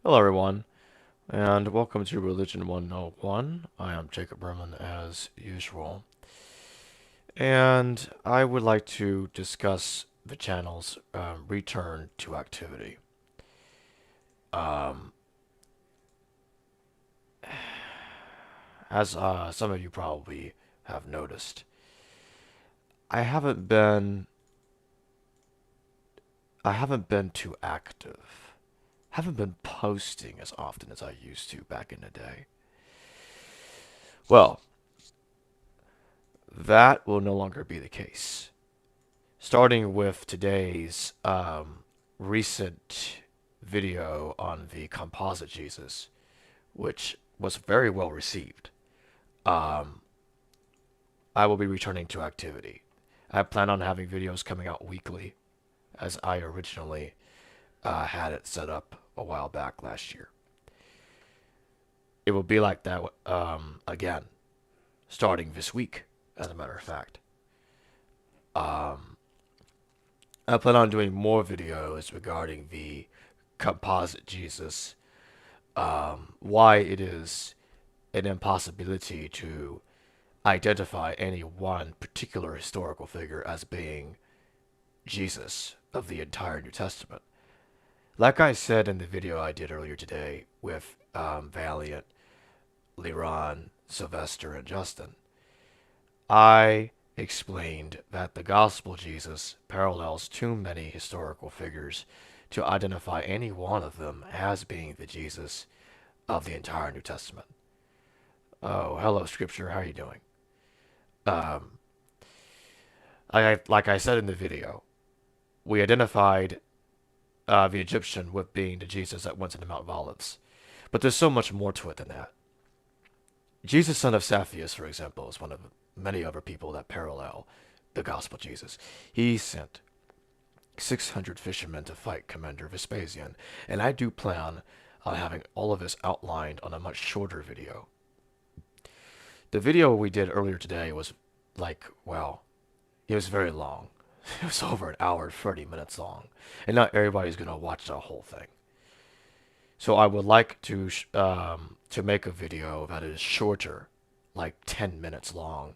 Hello, everyone, and welcome to Religion 101. I am Jacob Berman, as usual, and I would like to discuss the channel's return to activity. Um, as some of you probably have noticed, I haven't been I haven't been too active. Haven't been posting as often as I used to back in the day. Well, that will no longer be the case. Starting with today's recent video on the Composite Jesus, which was very well received. Um, I will be returning to activity. I plan on having videos coming out weekly, as I originally had it set up a while back last year. It will be like that again, starting this week, as a matter of fact. Um, I plan on doing more videos regarding the Composite Jesus, why it is an impossibility to identify any one particular historical figure as being Jesus of the entire New Testament. Like I said in the video I did earlier today with Valiant, Liron, Sylvester, and Justin, I explained that the Gospel Jesus parallels too many historical figures to identify any one of them as being the Jesus of the entire New Testament. Oh, hello, Scripture. How are you doing? Um, like I said in the video, we identified the Egyptian with being the Jesus that went to the Mount of Olives. But there's so much more to it than that. Jesus, son of Saphias, for example, is one of many other people that parallel the gospel Jesus. He sent 600 fishermen to fight Commander Vespasian, and I do plan on having all of this outlined on a much shorter video. The video we did earlier today was like, well, it was very long. It was over an hour and 30 minutes long, and not everybody's going to watch the whole thing. So I would like to make a video that is shorter, like 10 minutes long,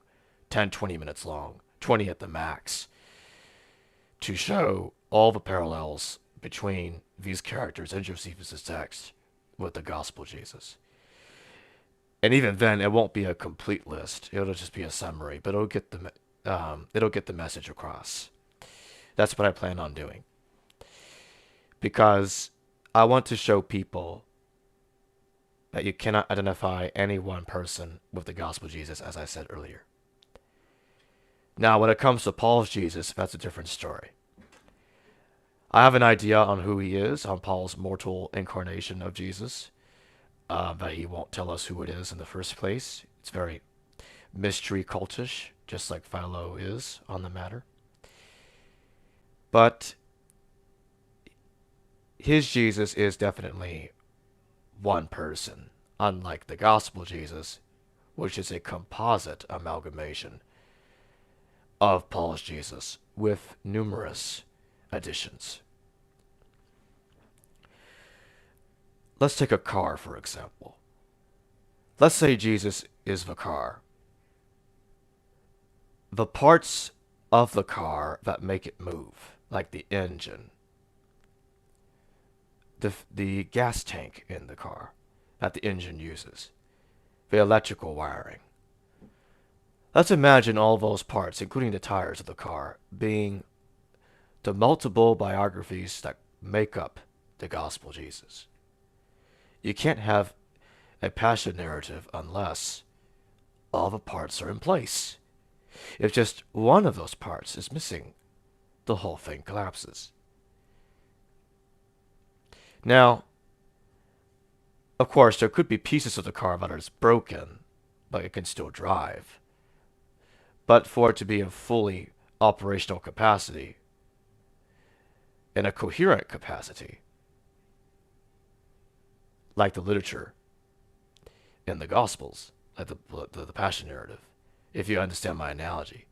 10, 20 minutes long, 20 at the max, to show all the parallels between these characters in Josephus' text with the gospel Jesus. And even then, it won't be a complete list. It'll just be a summary, but it'll get the message across. That's what I plan on doing, because I want to show people that you cannot identify any one person with the gospel Jesus, as I said earlier. Now, when it comes to Paul's Jesus, that's a different story. I have an idea on who he is, on Paul's mortal incarnation of Jesus, but he won't tell us who it is in the first place. It's very mystery cultish, just like Philo is on the matter. But his Jesus is definitely one person, unlike the gospel Jesus, which is a composite amalgamation of Paul's Jesus with numerous additions. Let's take a car, for example. Let's say Jesus is the car. The parts of the car that make it move, like the engine, the gas tank in the car that the engine uses, the electrical wiring. Let's imagine all those parts, including the tires of the car, being the multiple biographies that make up the gospel Jesus. You can't have a passion narrative unless all the parts are in place. If just one of those parts is missing, the whole thing collapses. Now, of course, there could be pieces of the car that are broken, but it can still drive. But for it to be in fully operational capacity, in a coherent capacity, like the literature in the Gospels, like the Passion narrative, if you understand my analogy,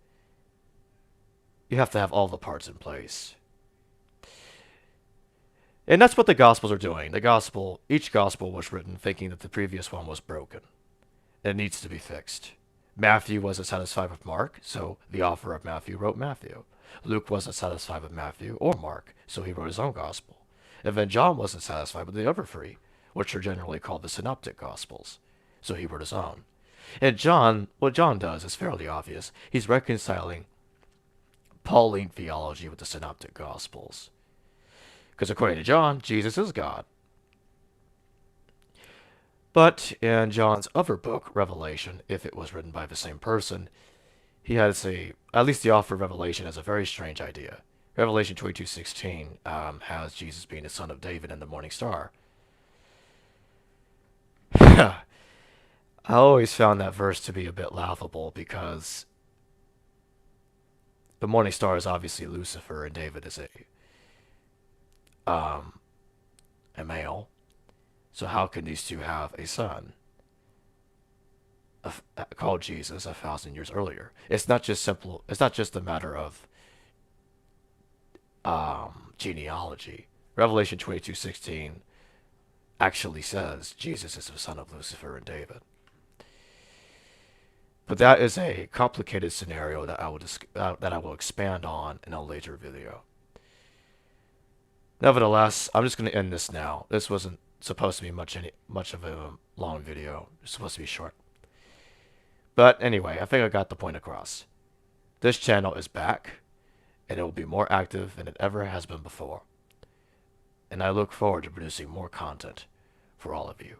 you have to have all the parts in place. And that's what the Gospels are doing. Each Gospel was written thinking that the previous one was broken. It needs to be fixed. Matthew wasn't satisfied with Mark, so the author of Matthew wrote Matthew. Luke wasn't satisfied with Matthew or Mark, so he wrote his own Gospel. And then John wasn't satisfied with the other three, which are generally called the Synoptic Gospels, so he wrote his own. And John, what John does is fairly obvious. He's reconciling Pauline theology with the Synoptic Gospels. Because according to John, Jesus is God. But in John's other book, Revelation, if it was written by the same person, he has at least the author of Revelation has a very strange idea. Revelation 22:16 has Jesus being the son of David and the morning star. I always found that verse to be a bit laughable because the morning star is obviously Lucifer and David is a male. So how can these two have a son called Jesus 1,000 years earlier? It's not just simple. It's not just a matter of genealogy. Revelation 22:16 actually says Jesus is the son of Lucifer and David. But that is a complicated scenario that I will expand on in a later video. Nevertheless, I'm just going to end this now. This wasn't supposed to be much of a long video. It's supposed to be short. But anyway, I think I got the point across. This channel is back, and it will be more active than it ever has been before. And I look forward to producing more content for all of you.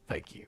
Thank you.